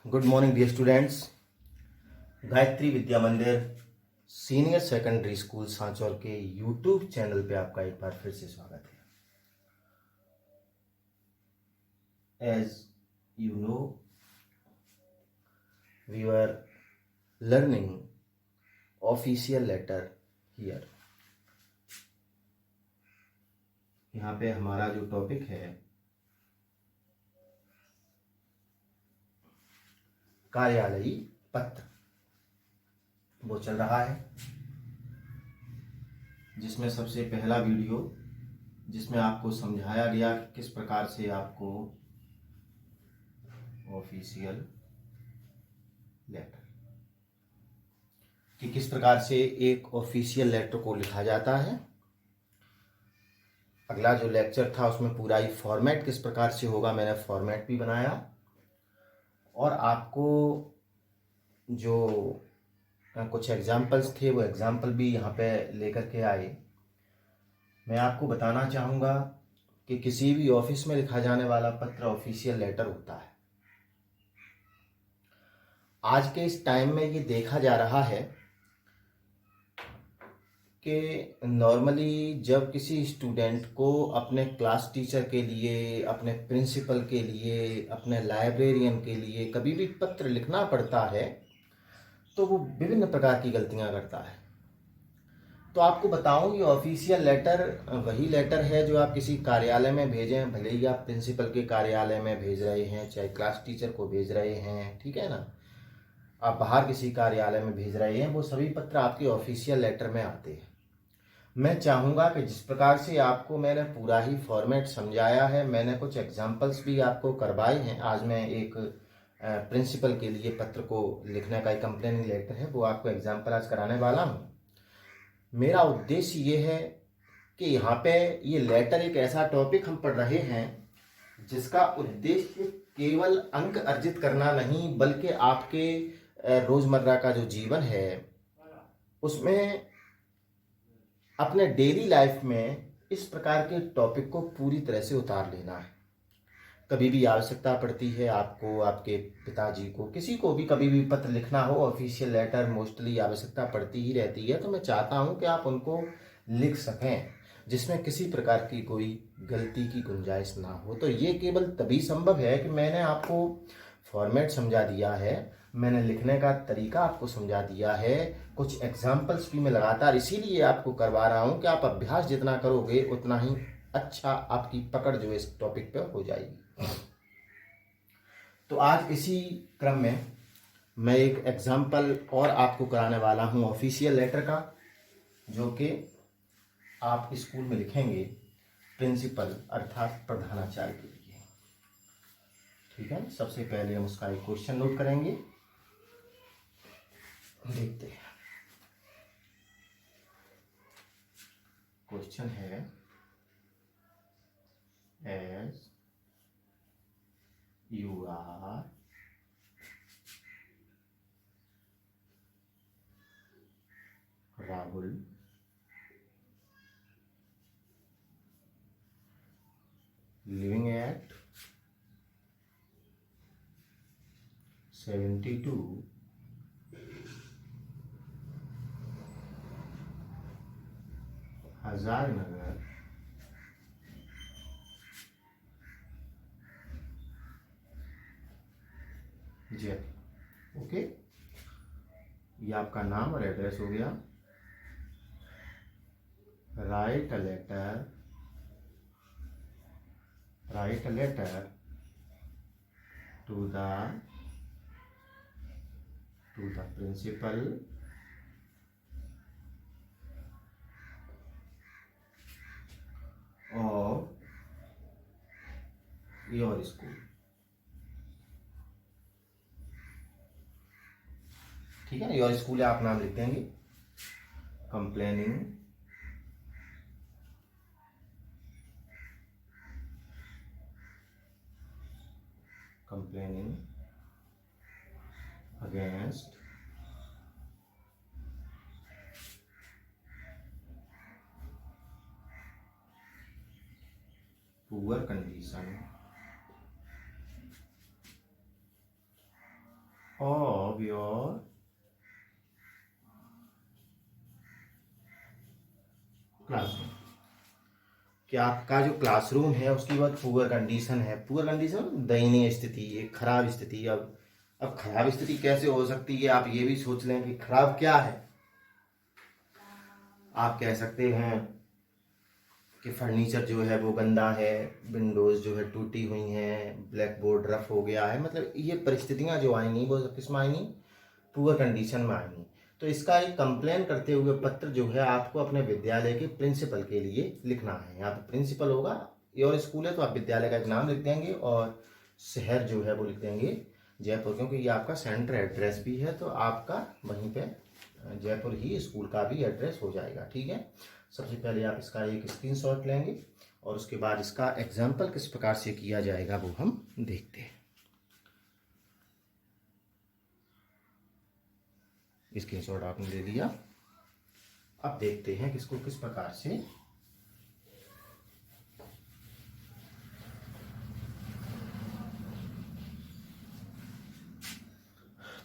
Good morning dear students. Gayatri Vidya Mandir senior secondary school Sanchore के YouTube channel पे आपका एक बार फिर से स्वागत है। As you know we are learning official letter here. यहाँ पे हमारा जो टॉपिक है कार्यालयी पत्र वो चल रहा है, जिसमें सबसे पहला वीडियो जिसमें आपको समझाया गया कि किस प्रकार से आपको ऑफिशियल लेटर कि किस प्रकार से एक ऑफिशियल लेटर को लिखा जाता है। अगला जो लेक्चर था उसमें पूरा ही फॉर्मेट किस प्रकार से होगा, मैंने फॉर्मेट भी बनाया और आपको जो कुछ एग्जाम्पल्स थे वो एग्जाम्पल भी यहाँ पे लेकर के आए। मैं आपको बताना चाहूँगा कि किसी भी ऑफिस में लिखा जाने वाला पत्र ऑफिशियल लेटर होता है। आज के इस टाइम में ये देखा जा रहा है कि नॉर्मली जब किसी स्टूडेंट को अपने क्लास टीचर के लिए, अपने प्रिंसिपल के लिए, अपने लाइब्रेरियन के लिए कभी भी पत्र लिखना पड़ता है तो वो विभिन्न प्रकार की गलतियां करता है। तो आपको बताऊं ये ऑफिशियल लेटर वही लेटर है जो आप किसी कार्यालय में भेजें, भले ही आप प्रिंसिपल के कार्यालय में भेज रहे हैं, चाहे क्लास टीचर को भेज रहे हैं, ठीक है ना, आप बाहर किसी कार्यालय में भेज रहे हैं, वो सभी पत्र आपके ऑफिशियल लेटर में आते हैं। मैं चाहूँगा कि जिस प्रकार से आपको मैंने पूरा ही फॉर्मेट समझाया है, मैंने कुछ एग्जाम्पल्स भी आपको करवाए हैं। आज मैं एक प्रिंसिपल के लिए पत्र को लिखने का एक कंप्लेनिंग लेटर है वो आपको एग्जाम्पल आज कराने वाला हूँ। मेरा उद्देश्य ये है कि यहाँ पे ये लेटर एक ऐसा टॉपिक हम पढ़ रहे हैं जिसका उद्देश्य केवल अंक अर्जित करना नहीं, बल्कि आपके रोजमर्रा का जो जीवन है उसमें अपने डेली लाइफ में इस प्रकार के टॉपिक को पूरी तरह से उतार लेना है। कभी भी आवश्यकता पड़ती है आपको, आपके पिताजी को, किसी को भी कभी भी पत्र लिखना हो, ऑफिशियल लेटर मोस्टली आवश्यकता पड़ती ही रहती है। तो मैं चाहता हूं कि आप उनको लिख सकें जिसमें किसी प्रकार की कोई गलती की गुंजाइश ना हो। तो ये केवल तभी संभव है कि मैंने आपको फॉर्मेट समझा दिया है, मैंने लिखने का तरीका आपको समझा दिया है, कुछ एग्जाम्पल्स भी मैं लगातार इसीलिए आपको करवा रहा हूँ कि आप अभ्यास जितना करोगे उतना ही अच्छा आपकी पकड़ जो इस टॉपिक पे हो जाएगी। तो आज इसी क्रम में मैं एक एग्जाम्पल और आपको कराने वाला हूँ ऑफिशियल लेटर का, जो कि आप स्कूल में लिखेंगे प्रिंसिपल अर्थात प्रधानाचार्य के लिए। ठीक है, सबसे पहले हम उसका एक क्वेश्चन नोट करेंगे, देखते हैं। क्वेश्चन है as you are Rahul living at 72 हजार नगर जयपुर। ओके, ये आपका नाम और एड्रेस हो गया। Write a letter to the principal of your school. ठीक है ना, योर स्कूल आप नाम लिख देंगे। Complaining against poor condition of your classroom, कि आपका जो क्लासरूम है उसकी बहुत पुअर कंडीशन है। पुअर कंडीशन दयनीय स्थिति, एक खराब स्थिति। अब खराब स्थिति कैसे हो सकती है, आप ये भी सोच लें कि खराब क्या है। आप कह सकते हैं कि फर्नीचर जो है वो गंदा है, विंडोज जो है टूटी हुई हैं, ब्लैक बोर्ड रफ हो गया है। मतलब ये परिस्थितियां जो आएंगी वो किस में आएंगी, पुअर कंडीशन में आएंगी। तो इसका एक कंप्लेन करते हुए पत्र जो है आपको अपने विद्यालय के प्रिंसिपल के लिए लिखना है। यहाँ पे प्रिंसिपल होगा, योर स्कूल है तो आप विद्यालय का एक नाम लिख देंगे और शहर जो है वो लिख देंगे जयपुर, क्योंकि ये आपका सेंटर एड्रेस भी है, तो आपका वहीं पे जयपुर ही स्कूल का भी एड्रेस हो जाएगा। ठीक है, सबसे पहले आप इसका एक स्क्रीनशॉट लेंगे और उसके बाद इसका एग्जाम्पल किस प्रकार से किया जाएगा वो हम देखते हैं। स्क्रीनशॉट आपने ले लिया, अब देखते हैं कि इसको किस प्रकार से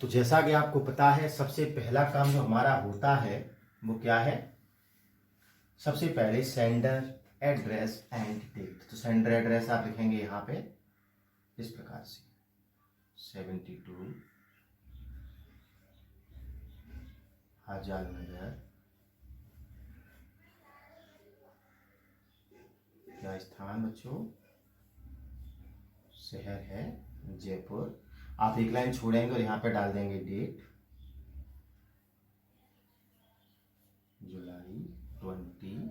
तो जैसा कि आपको पता है सबसे पहला काम जो हमारा होता है वो क्या है, सबसे पहले सेंडर एड्रेस एंड डेट। तो सेंडर एड्रेस आप लिखेंगे यहाँ पे इस प्रकार से 72 आजाद नगर, क्या स्थान बच्चों, शहर है जयपुर। आप एक लाइन छोड़ेंगे और यहाँ पे डाल देंगे डेट जुलाई 20,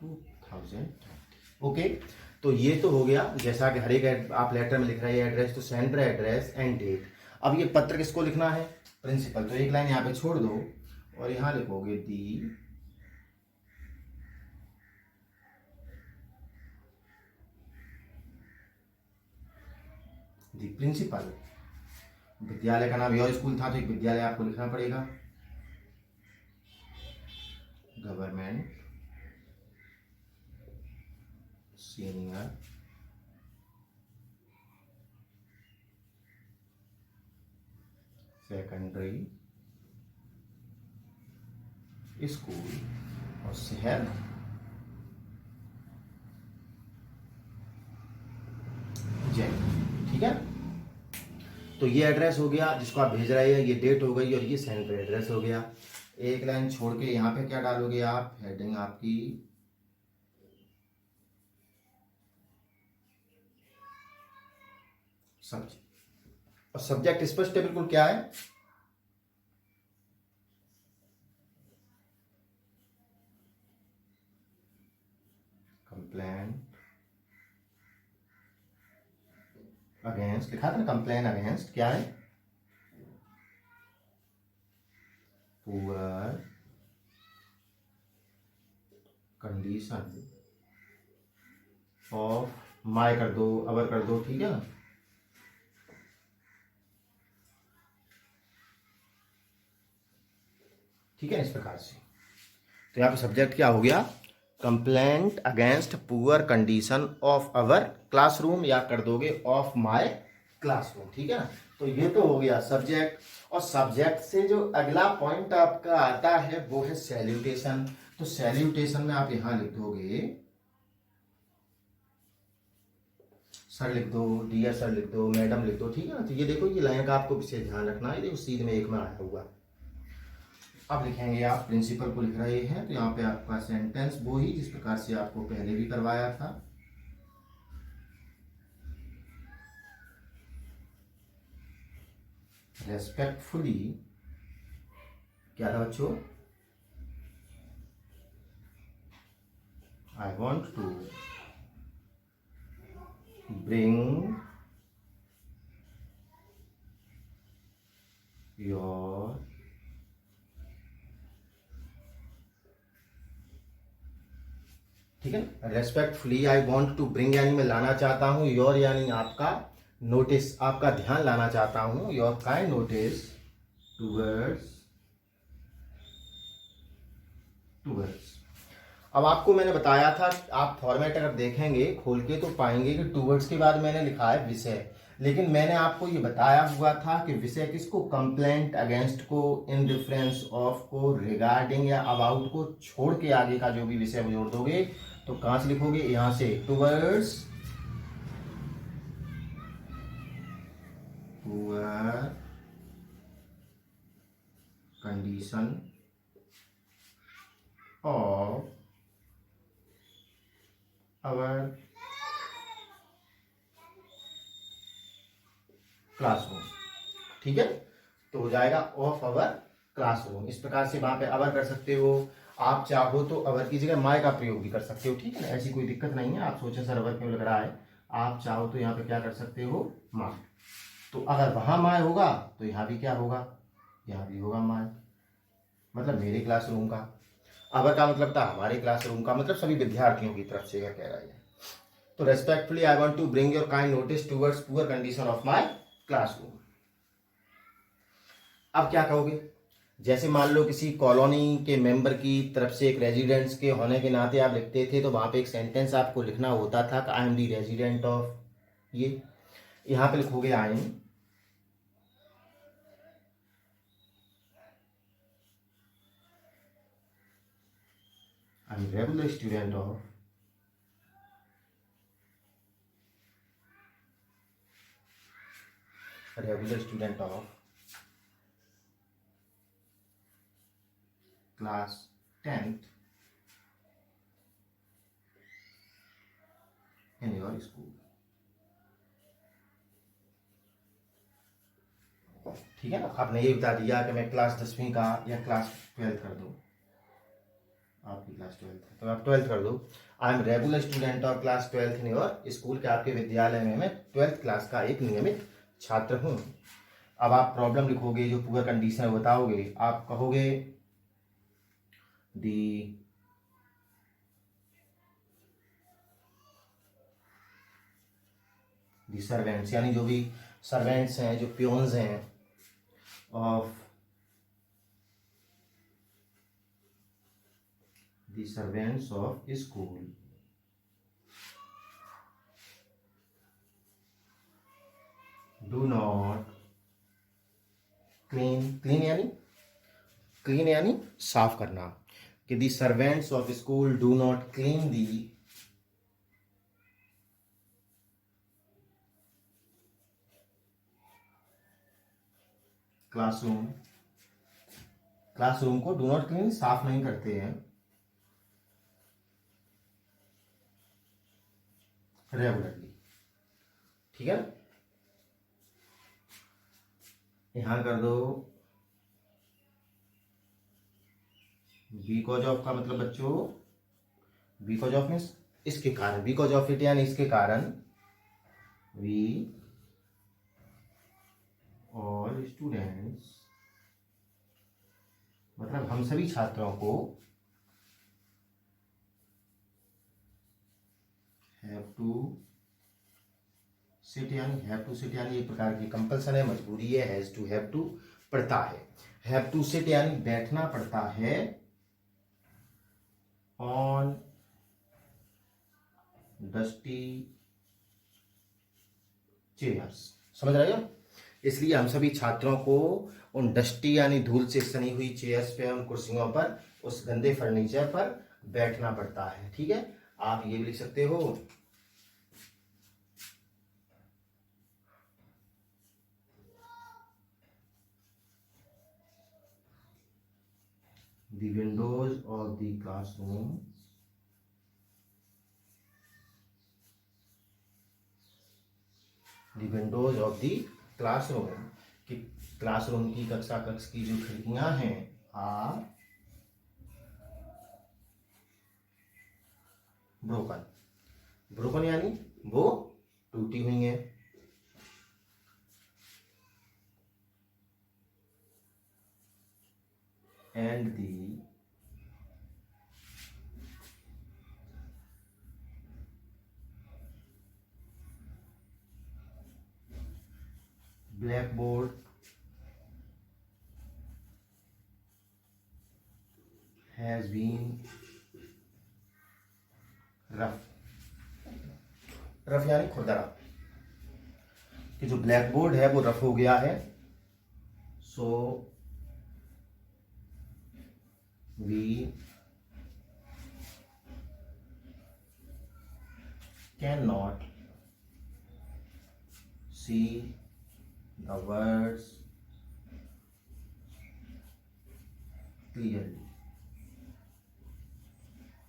2020। ओके, तो ये तो हो गया। जैसा कि हर एक आप लेटर में लिख रहे हैं एड्रेस, तो सेंडर एड्रेस एंड डेट। अब ये पत्र किसको लिखना है, प्रिंसिपल। तो एक लाइन यहाँ पे छोड़ दो और यहाँ लिखोगे दी प्रिंसिपल। विद्यालय का नाम योर स्कूल था तो एक विद्यालय आपको लिखना पड़ेगा, गवर्नमेंट सीनियर सेकेंडरी स्कूल और शहर जयपुर। ठीक है, तो ये एड्रेस हो गया जिसको आप भेज रहे हैं, ये डेट हो गई और ये सेंटर एड्रेस हो गया। एक लाइन छोड़ के यहाँ पे क्या डालोगे आप, हेडिंग आपकी सब्जेक्ट। और सब्जेक्ट स्पष्ट है बिल्कुल, क्या है, कंप्लेन अगेंस्ट, लिखा था ना कंप्लेन अगेंस्ट, क्या है, पुअर कंडीशन ऑफ माय कर दो, अवर कर दो। ठीक है ना, ठीक है, इस प्रकार से। तो यहाँ पे सब्जेक्ट क्या हो गया, complaint against poor condition of our classroom, या कर दोगे ऑफ माय क्लासरूम। ठीक है ना, तो ये तो हो गया सब्जेक्ट। और सब्जेक्ट से जो अगला पॉइंट आपका आता है वो है सैल्यूटेशन। तो सैल्यूटेशन में आप यहां लिख दोगे सर लिख दो, डियर सर लिख दो, मैडम लिख दो। ठीक है ना, तो ये देखो ये लाइन का आपको विशेष ध्यान रखना है, देखो सीध में एक में आया हुआ। अब लिखेंगे आप प्रिंसिपल को लिख रहे हैं तो यहाँ पे आपका सेंटेंस वो ही जिस प्रकार से आपको पहले भी करवाया था, रेस्पेक्टफुली, क्या था बच्चों, I want to bring your ठीक है, respectfully I want to bring यानी मैं लाना चाहता हूं, योर यानी आपका नोटिस, आपका ध्यान लाना चाहता हूं, योर काइंड नोटिस टूवर्ड्स। अब आपको मैंने बताया था, आप फॉर्मेट अगर देखेंगे खोल के तो पाएंगे कि टूवर्ड्स के बाद मैंने लिखा है विषय। लेकिन मैंने आपको ये बताया हुआ था कि विषय किसको, कंप्लेंट अगेंस्ट को, इन डिफरेंस ऑफ को, रिगार्डिंग या अबाउट को छोड़ के आगे का जो भी विषय वो जोड़ दोगे तो कहां से लिखोगे, यहां से, towards poor condition of our classroom. ठीक है, तो हो जाएगा ऑफ आवर क्लासरूम। इस प्रकार से वहां पे अवर कर सकते हो। आप चाहो तो अवर की जगह माय का प्रयोग भी कर सकते हो। ठीक है ना, ऐसी कोई दिक्कत नहीं है। आप सोचे सर अवर क्यों लग रहा है, आप चाहो तो यहाँ पे क्या कर सकते हो, माय। तो अगर वहां माय होगा तो यहाँ भी क्या होगा, यहाँ भी होगा माय, मतलब मेरे क्लासरूम का। अवर का मतलब था हमारे क्लासरूम का, मतलब सभी विद्यार्थियों की तरफ से कह रहा है। तो respectfully I want to bring your kind notice towards poor condition of my classroom. अब क्या कहोगे, जैसे मान लो किसी कॉलोनी के मेंबर की तरफ से एक रेजिडेंट्स के होने के नाते आप लिखते थे, तो वहां पे एक सेंटेंस आपको लिखना होता था कि I am the resident of ये। यहां पे लिखोगे I am regular student of class 10th in your school. ठीक है ना, आपने ये बता दिया कि मैं क्लास 10वीं का या क्लास 12th कर दूं, आपकी क्लास 12th है तो आप 12th कर दो। आई एम रेगुलर स्टूडेंट और class 12th in your school, के आपके विद्यालय में मैं 12th क्लास का एक नियमित छात्र हूं। अब आप प्रॉब्लम लिखोगे, जो पूरा कंडीशन बताओगे, आप कहोगे दी सर्वेंट्स, यानी जो भी सर्वेंट्स हैं, जो प्योन्स हैं, of the servants of school do not clean यानी साफ करना, कि the servants of school do not clean the classroom को डू नॉट क्लीन, साफ नहीं करते हैं, रेगुलरली। ठीक है, यहां कर दो बिकॉज ऑफ का मतलब बच्चों, बिकॉज ऑफ मीन्स इसके कारण, बिकॉज ऑफ इट यानी इसके कारण, वी ऑल स्टूडेंट्स मतलब हम सभी छात्रों को हैव टू सिट यानी एक प्रकार की कंपल्सन है, मजबूरी है, हैज टू हैव टू पड़ता है, हैव टू सिट यानी बैठना पड़ता है, ऑन डस्टी चेयर्स। समझ रहे हो, इसलिए हम सभी छात्रों को उन डस्टी यानी धूल से सनी हुई चेयर्स पे, उन कुर्सियों पर, उस गंदे फर्नीचर पर बैठना पड़ता है। ठीक है, आप ये भी लिख सकते हो, the windows of the classroom कि क्लासरूम की, कक्षा कक्ष की जो खिड़कियां हैं, आर ब्रोकन यानी वो टूटी हुई हैं, and the blackboard has been rough यानी खुरदरा। कि जो ब्लैक बोर्ड है वो रफ हो गया है, so we can not see the words clearly.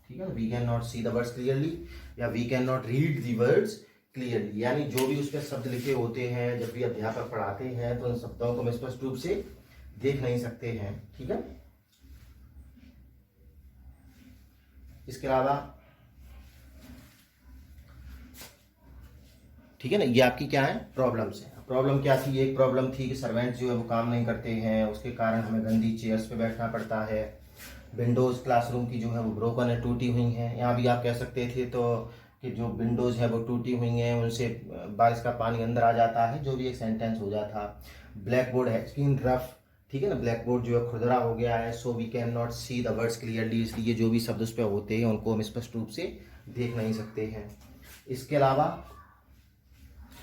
ठीक है, we can not see the words clearly या we can not read the words clearly, यानी जो भी उस पर शब्द लिखे होते हैं, जब भी अध्यापक पढ़ाते हैं तो उन शब्दों को हम स्पष्ट रूप से देख नहीं सकते हैं। ठीक है, इसके अलावा ठीक है ना, ये आपकी क्या है प्रॉब्लम्स है। प्रॉब्लम क्या थी, एक प्रॉब्लम थी कि सर्वेंट जो है वो काम नहीं करते हैं, उसके कारण हमें गंदी चेयर्स पे बैठना पड़ता है। विंडोज क्लासरूम की जो है वो ब्रोकन है, टूटी हुई हैं। यहाँ भी आप कह सकते थे तो कि जो विंडोज है वो टूटी हुई हैं, उनसे बारिश का पानी अंदर आ जाता है, जो भी एक सेंटेंस हो जाता। ब्लैक बोर्ड है, स्क्रीन रफ, ठीक है ना, ब्लैक बोर्ड जो है खुरदरा हो गया है, so we can not see the words clearly, इसलिए जो भी शब्द उस पर होते हैं उनको हम स्पष्ट रूप से देख नहीं सकते हैं। इसके अलावा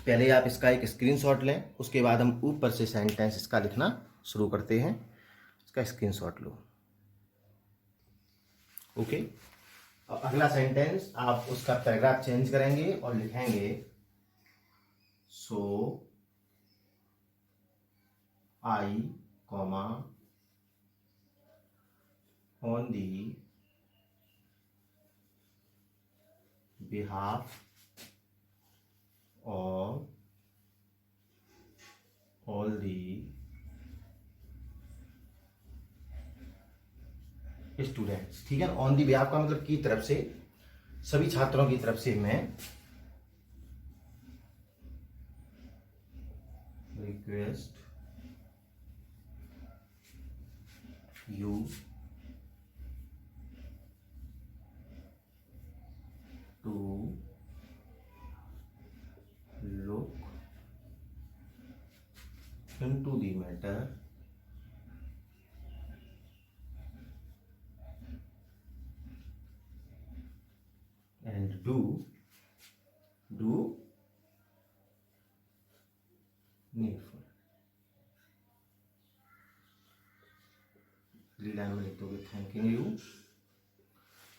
पहले आप इसका एक स्क्रीनशॉट लें, उसके बाद हम ऊपर से सेंटेंस इसका लिखना शुरू करते हैं। इसका स्क्रीनशॉट लो। ओके, अब अगला सेंटेंस आप उसका पैराग्राफ चेंज करेंगे और लिखेंगे so I comma on the behalf of all the students. ठीक है, ऑन दी बिहाफ का मतलब की तरफ से, सभी छात्रों की तरफ से मैं request you to look into the matter and do needful। अगली लाइन में लिख दोगे थैंकिंग यू।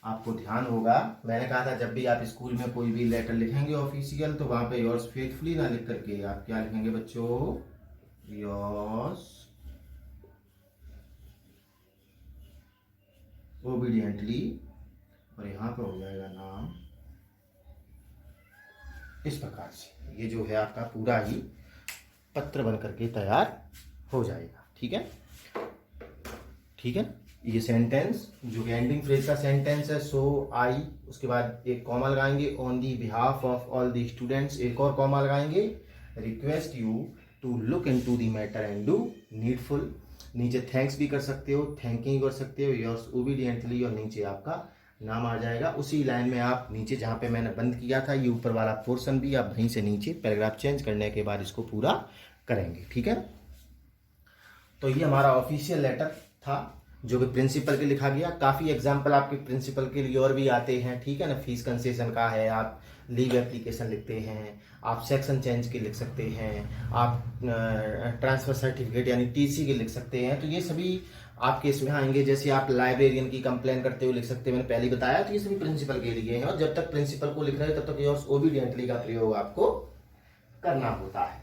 आपको ध्यान होगा, मैंने कहा था जब भी आप स्कूल में कोई भी लेटर लिखेंगे ऑफिशियल, तो वहां पे योर्स फेथफुली ना लिख करके आप क्या लिखेंगे बच्चों, योर्स ओबीडियंटली, और यहां पे हो जाएगा नाम इस प्रकार से। ये जो है आपका पूरा ही पत्र बन करके तैयार हो जाएगा। ठीक है, ठीक है, ये सेंटेंस जो कि एंडिंग फ्रेज का सेंटेंस है, सो आई, उसके बाद एक कॉमा लगाएंगे, on the behalf of all the students, एक और कॉमा लगाएंगे, request you to look into the matter and do needful. नीचे थैंक्स भी कर सकते हो, थैंकिंग कर सकते हो, योर्स ओबीडियंटली, और नीचे आपका नाम आ जाएगा। उसी लाइन में आप नीचे जहां पे मैंने बंद किया था, ये ऊपर वाला पोर्शन भी आप वहीं से नीचे पैराग्राफ चेंज करने के बाद इसको पूरा करेंगे। ठीक है, तो ये हमारा ऑफिशियल लेटर था जो कि प्रिंसिपल के लिखा गया। काफ़ी एग्जाम्पल आपके प्रिंसिपल के लिए और भी आते हैं। ठीक है ना, फीस कंसेशन का है, आप लीव एप्लीकेशन लिखते हैं, आप सेक्शन चेंज के लिख सकते हैं, आप ट्रांसफर सर्टिफिकेट यानी टीसी के लिख सकते हैं। तो ये सभी आपके इसमें आएंगे। जैसे आप लाइब्रेरियन की कंप्लेन करते हुए लिख सकते हैं, मैंने पहले बताया। तो ये सभी प्रिंसिपल के लिए हैं, और जब तक प्रिंसिपल को लिख रहे हैं तब तक योर्स ओबीडियंटली का प्रयोग आपको करना होता है।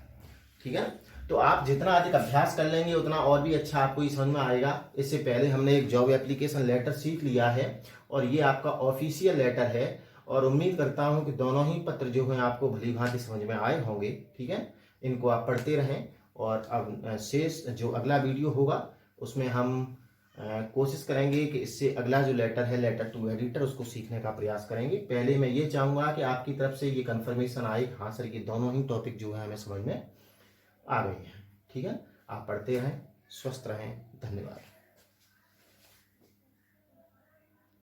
ठीक है, तो आप जितना अधिक अभ्यास कर लेंगे उतना और भी अच्छा आपको ये समझ में आएगा। इससे पहले हमने एक जॉब एप्लीकेशन लेटर सीख लिया है और ये आपका ऑफिशियल लेटर है, और उम्मीद करता हूं कि दोनों ही पत्र जो हैं आपको भली भांति समझ में आए होंगे। ठीक है, इनको आप पढ़ते रहें, और अब शेष जो अगला वीडियो होगा उसमें हम कोशिश करेंगे कि इससे अगला जो लेटर है, लेटर टू एडिटर, उसको सीखने का प्रयास करेंगे। पहले मैं ये चाहूँगा कि आपकी तरफ से ये कंफर्मेशन आए, हाँ सर ये दोनों ही टॉपिक जो है हमें समझ में आ गई हैं। ठीक है, आप पढ़ते रहें, स्वस्थ रहें, धन्यवाद।